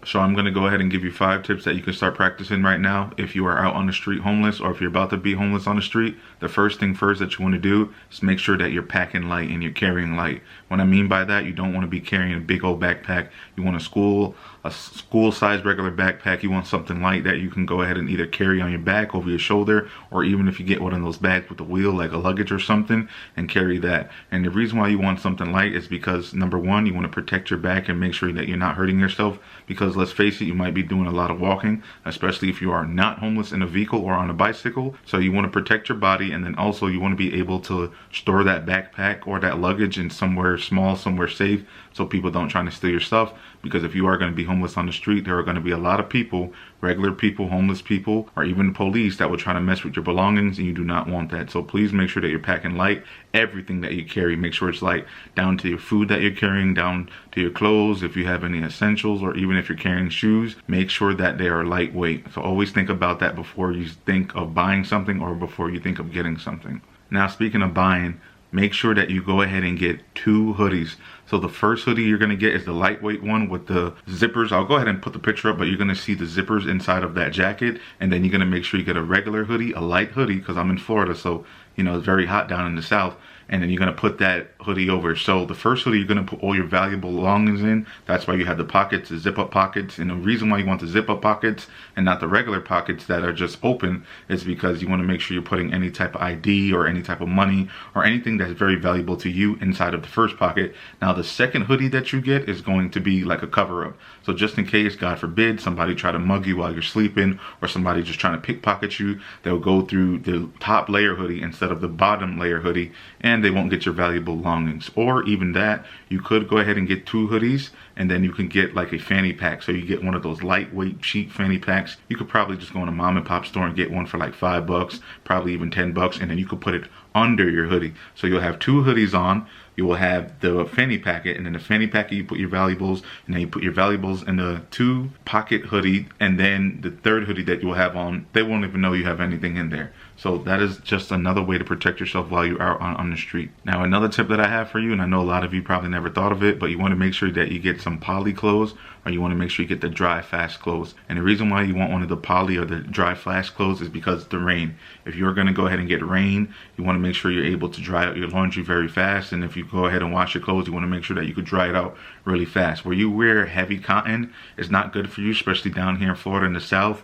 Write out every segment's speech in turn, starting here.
So I'm going to go ahead and give you 5 tips that you can start practicing right now if you are out on the street homeless, or if you're about to be homeless on the street. The first thing first that you want to do is make sure that you're packing light and you're carrying light. What I mean by that, you don't want to be carrying a big old backpack. You want a school size regular backpack. You want something light that you can go ahead and either carry on your back, over your shoulder, or even if you get one of those bags with a wheel like a luggage or something, and carry that. And the reason why you want something light is because, number one, you want to protect your back and make sure that you're not hurting yourself, because let's face it, you might be doing a lot of walking, especially if you are not homeless in a vehicle or on a bicycle. So you want to protect your body, and then also you want to be able to store that backpack or that luggage in somewhere small, somewhere safe, so people don't try to steal your stuff. Because if you are going to be homeless on the street, there are going to be a lot of people, regular people, homeless people, or even police that will try to mess with your belongings, and you do not want that. So please make sure that you're packing light. Everything that you carry, make sure it's light, down to your food that you're carrying, down to your clothes, if you have any essentials, or even if you're carrying shoes, make sure that they are lightweight. So always think about that before you think of buying something or before you think of getting something. Now, speaking of buying, make sure that you go ahead and get 2 hoodies. So the first hoodie you're gonna get is the lightweight one with the zippers. I'll go ahead and put the picture up, but you're gonna see the zippers inside of that jacket. And then you're gonna make sure you get a regular hoodie, a light hoodie, because I'm in Florida, so you know it's very hot down in the south. And then you're gonna put that hoodie over. So the first hoodie, you're gonna put all your valuable belongings in. That's why you have the pockets, the zip up pockets. And the reason why you want the zip up pockets and not the regular pockets that are just open is because you want to make sure you're putting any type of ID or any type of money or anything that's very valuable to you inside of the first pocket. Now the second hoodie that you get is going to be like a cover up. So just in case, God forbid, somebody try to mug you while you're sleeping, or somebody just trying to pickpocket you, they'll go through the top layer hoodie instead of the bottom layer hoodie, and they won't get your valuable belongings. Or even that, you could go ahead and get 2 hoodies, and then you can get like a fanny pack. So you get one of those lightweight, cheap fanny packs. You could probably just go in a mom and pop store and get one for like $5, probably even $10, and then you could put it under your hoodie. So you'll have 2 hoodies on. You will have the fanny packet, and in the fanny packet you put your valuables, and then you put your valuables in the 2 pocket hoodie, and then the third hoodie that you will have on, they won't even know you have anything in there. So that is just another way to protect yourself while you're out on the street. Now another tip that I have for you, and I know a lot of you probably never thought of it, but you want to make sure that you get some poly clothes, or you want to make sure you get the dry fast clothes. And the reason why you want one of the poly or the dry fast clothes is because of the rain. If you're going to go ahead and get rain, you want to make sure you're able to dry out your laundry very fast. And if you go ahead and wash your clothes, you want to make sure that you could dry it out really fast. Where you wear heavy cotton is not good for you, especially down here in Florida in the south.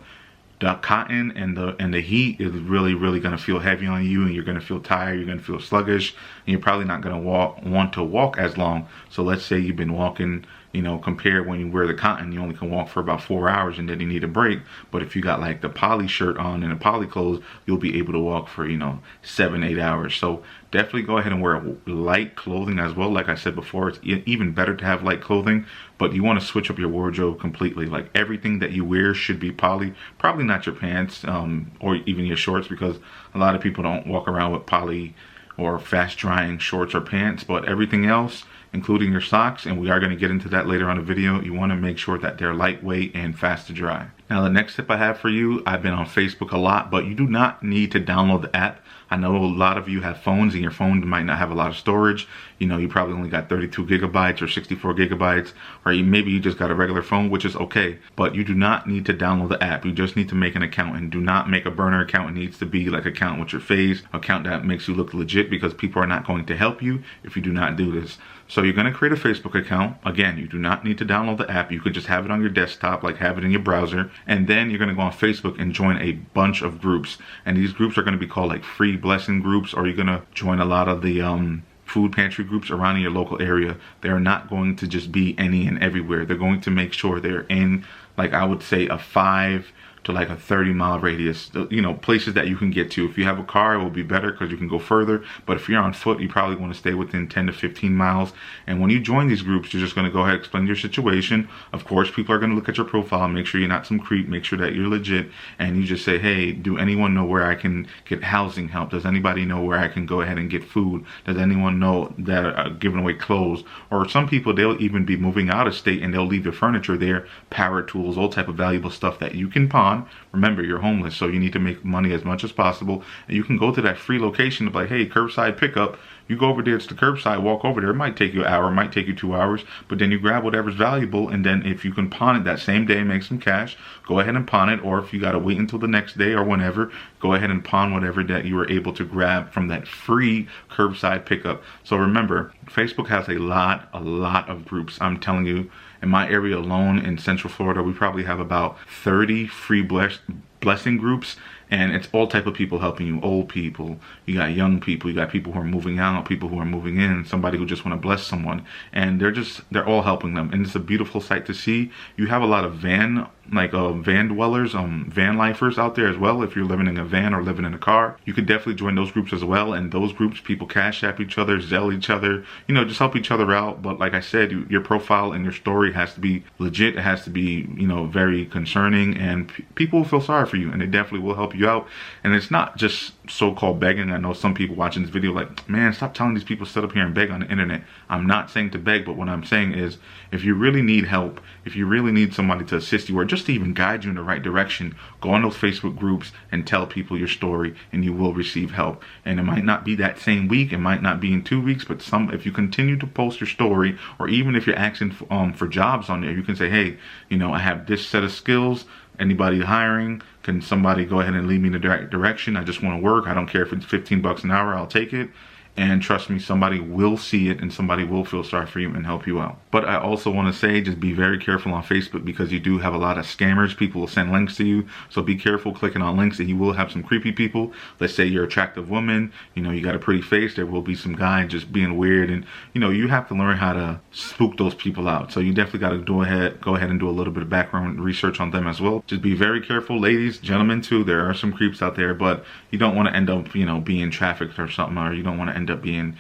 The cotton and the heat is really going to feel heavy on you, and you're going to feel tired, you're going to feel sluggish, and you're probably not going to want to walk as long. So let's say you've been walking, you know, compared when you wear the cotton, you only can walk for about 4 hours and then you need a break. But if you got like the poly shirt on and the poly clothes, you'll be able to walk for, you know, 7-8 hours. So definitely go ahead and wear light clothing as well. Like I said before, it's even better to have light clothing, but you want to switch up your wardrobe completely. Like everything that you wear should be poly. Probably not your pants or even your shorts, because a lot of people don't walk around with poly or fast drying shorts or pants, but everything else, including your socks, and we are going to get into that later on in the video, you want to make sure that they're lightweight and fast to dry. Now the next tip I have for you, I've been on Facebook a lot, but you do not need to download the app. I know a lot of you have phones, and your phone might not have a lot of storage. You know, you probably only got 32 gigabytes or 64 gigabytes, or maybe you just got a regular phone, which is okay. But you do not need to download the app. You just need to make an account, and do not make a burner account. It needs to be like an account with your face, account that makes you look legit, because people are not going to help you if you do not do this. So you're going to create a Facebook account. Again, you do not need to download the app. You could just have it on your desktop, like have it in your browser. And then you're going to go on Facebook and join a bunch of groups. And these groups are going to be called like free blessing groups, or you're going to join a lot of the food pantry groups around in your local area. They're not going to just be any and everywhere. They're going to make sure they're in, like I would say, a 5 to like a 30-mile radius, you know, places that you can get to. If you have a car, it will be better because you can go further. But if you're on foot, you probably want to stay within 10 to 15 miles. And when you join these groups, you're just going to go ahead and explain your situation. Of course, people are going to look at your profile, make sure you're not some creep, make sure that you're legit. And you just say, hey, do anyone know where I can get housing help? Does anybody know where I can go ahead and get food? Does anyone know that are giving away clothes? Or some people, they'll even be moving out of state and they'll leave their furniture there, power tools, all type of valuable stuff that you can pawn. down, remember, you're homeless, so you need to make money as much as possible. And you can go to that free location of like, hey, curbside pickup. You go over there, it's the curbside, walk over there. It might take you an hour, it might take you 2 hours, but then you grab whatever's valuable, and then if you can pawn it that same day and make some cash, go ahead and pawn it. Or if you got to wait until the next day or whenever, go ahead and pawn whatever that you were able to grab from that free curbside pickup. So remember, Facebook has a lot of groups. I'm telling you, in my area alone in Central Florida, we probably have about 30 free blessing groups, and it's all type of people helping you. Old people, you got young people, you got people who are moving out, people who are moving in, somebody who just want to bless someone, and they're all helping them, and it's a beautiful sight to see. You have a lot of van dwellers, van lifers out there as well. If you're living in a van or living in a car, you could definitely join those groups as well. And those groups, people cash app each other, Zelle each other, just help each other out. But like I said, your profile and your story has to be legit. It has to be, very concerning, and people will feel sorry for you, and they definitely will help you out. And it's not just so-called begging. I know some people watching this video like, man, stop telling these people to sit up here and beg on the internet. I'm not saying to beg, but what I'm saying is, if you really need help, if you really need somebody to assist you, or just to even guide you in the right direction, go on those Facebook groups and tell people your story, and you will receive help. And it might not be that same week, it might not be in 2 weeks, but if you continue to post your story, or even if you're asking for jobs on there, you can say, hey, I have this set of skills. Anybody hiring? Can somebody go ahead and lead me in the direction? I just want to work. I don't care if it's 15 bucks an hour, I'll take it. And trust me, somebody will see it, and somebody will feel sorry for you and help you out. But I also want to say, just be very careful on Facebook, because you do have a lot of scammers. People will send links to you, so be careful clicking on links, and you will have some creepy people. Let's say you're an attractive woman, you got a pretty face, there will be some guy just being weird, and you have to learn how to spook those people out. So you definitely got to go ahead and do a little bit of background research on them as well. Just be very careful, ladies, gentlemen too. There are some creeps out there, but you don't want to end up being trafficked or something, or you don't want to end up being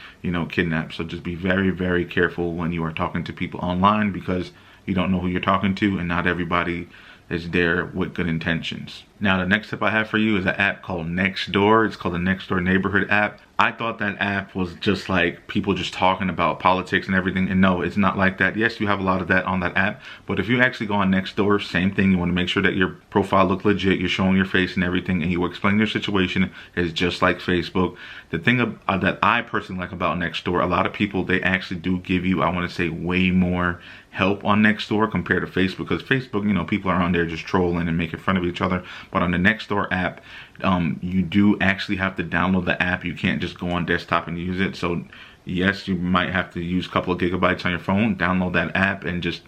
kidnapped. So just be very, very careful when you are talking to people online, because you don't know who you're talking to, and not everybody is there with good intentions. Now, the next tip I have for you is an app called Nextdoor. It's called the Nextdoor Neighborhood app. I thought that app was just like people just talking about politics and everything, and no, it's not like that. Yes, you have a lot of that on that app, but if you actually go on Nextdoor, same thing. You want to make sure that your profile looks legit, you're showing your face and everything, and you explain your situation. It's just like Facebook. The thing that I personally like about Nextdoor, a lot of people, they actually do give you, I want to say, way more help on Nextdoor compared to Facebook, because Facebook, people are on there just trolling and making fun of each other. But on the Nextdoor app, you do actually have to download the app. You can't just go on desktop and use it. So yes, you might have to use a couple of gigabytes on your phone, download that app, and just,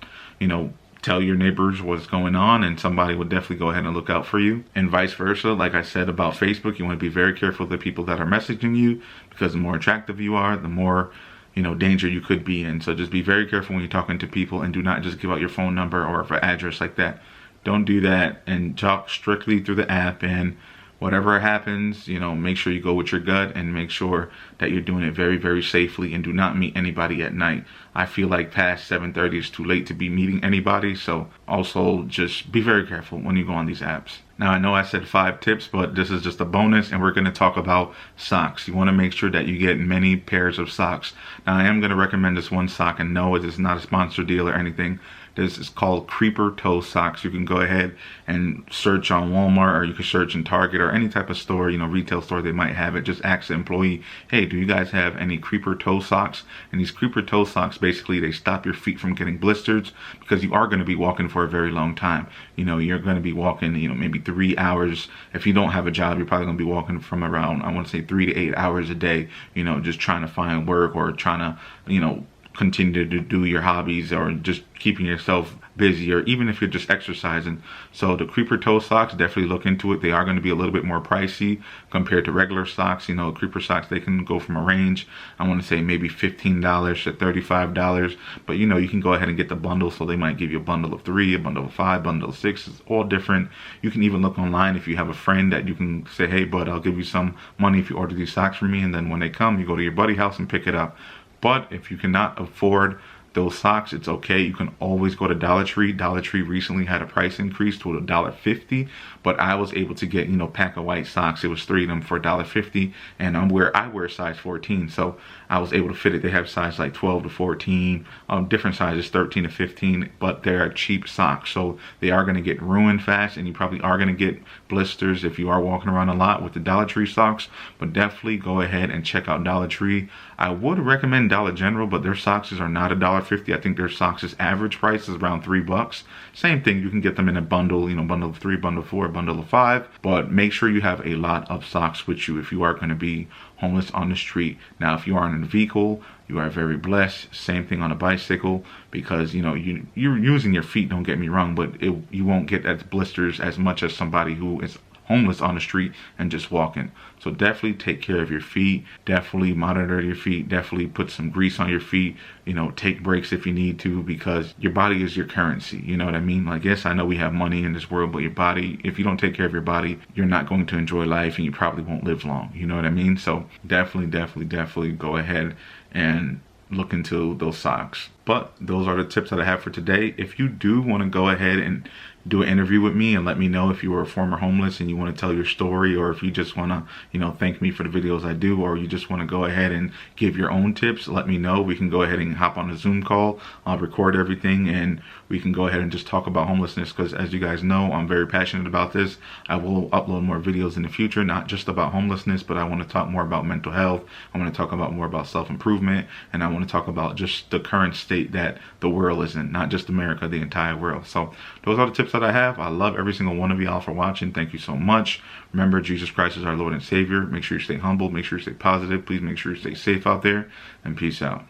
tell your neighbors what's going on, and somebody will definitely go ahead and look out for you. And vice versa, like I said about Facebook, you want to be very careful of the people that are messaging you, because the more attractive you are, the more danger you could be in. So just be very careful when you're talking to people, and do not just give out your phone number or an address like that. Don't do that, and talk strictly through the app, and whatever happens, make sure you go with your gut, and make sure that you're doing it very, very safely, and do not meet anybody at night. I feel like past 7:30 is too late to be meeting anybody, so also just be very careful when you go on these apps. Now, I know I said 5 tips, but this is just a bonus, and we're going to talk about socks. You want to make sure that you get many pairs of socks. Now, I am going to recommend this one sock, and no, it is not a sponsored deal or anything. This is called creeper toe socks. You can go ahead and search on Walmart, or you can search in Target, or any type of store, retail store, they might have it. Just ask the employee, hey, do you guys have any creeper toe socks? And these creeper toe socks, basically, they stop your feet from getting blisters, because you are going to be walking for a very long time. You're going to be walking, maybe 3 hours. If you don't have a job, you're probably going to be walking from around, I want to say 3 to 8 hours a day, just trying to find work, or trying to, continue to do your hobbies, or just keeping yourself busy, or even if you're just exercising. So the creeper toe socks, definitely look into it. They are going to be a little bit more pricey compared to regular socks. Creeper socks, they can go from a range, I want to say maybe $15 to $35, but you can go ahead and get the bundle. So they might give you a bundle of 3, a bundle of 5, bundle of 6. It's all different. You can even look online if you have a friend that you can say, hey bud, I'll give you some money if you order these socks for me, and then when they come, you go to your buddy's house and pick it up. But if you cannot afford those socks, it's okay. You can always go to Dollar Tree. Dollar Tree recently had a price increase to $1.50, but I was able to get, pack of white socks. It was 3 of them for $1.50, and I wear size 14. So I was able to fit it. They have size like 12 to 14, different sizes, 13 to 15, but they're cheap socks. So they are going to get ruined fast, and you probably are going to get blisters if you are walking around a lot with the Dollar Tree socks. But definitely go ahead and check out Dollar Tree. I would recommend Dollar General, but their socks are not $1.50. I think their socks average price is around $3. Same thing, you can get them in a bundle, you know, bundle of 3, bundle of 4, bundle of 5. But make sure you have a lot of socks with you if you are going to be homeless on the street. Now, if you are in a vehicle, you are very blessed. Same thing on a bicycle, because you know you're using your feet. Don't get me wrong, but you won't get as blisters as much as somebody who is homeless on the street and just walking. So definitely take care of your feet. Definitely monitor your feet. Definitely put some grease on your feet. You know, take breaks if you need to, because your body is your currency. You know what I mean? Like, yes, I know we have money in this world, but your body, if you don't take care of your body, you're not going to enjoy life, and you probably won't live long. You know what I mean? So definitely go ahead and look into those socks. But those are the tips that I have for today. If you do want to go ahead and do an interview with me and let me know if you were a former homeless and you want to tell your story, or if you just want to, you know, thank me for the videos I do, or you just want to go ahead and give your own tips, let me know. We can go ahead and hop on a Zoom call. I'll record everything and we can go ahead and just talk about homelessness, because as you guys know, I'm very passionate about this. I will upload more videos in the future, not just about homelessness, but I want to talk more about mental health. I want to talk about more about self-improvement, and I want to talk about just the current state that the world is in, not just America, the entire world. So those are the tips that I have. I love every single one of y'all for watching. Thank you so much. Remember, Jesus Christ is our Lord and Savior. Make sure you stay humble. Make sure you stay positive. Please make sure you stay safe out there, and peace out.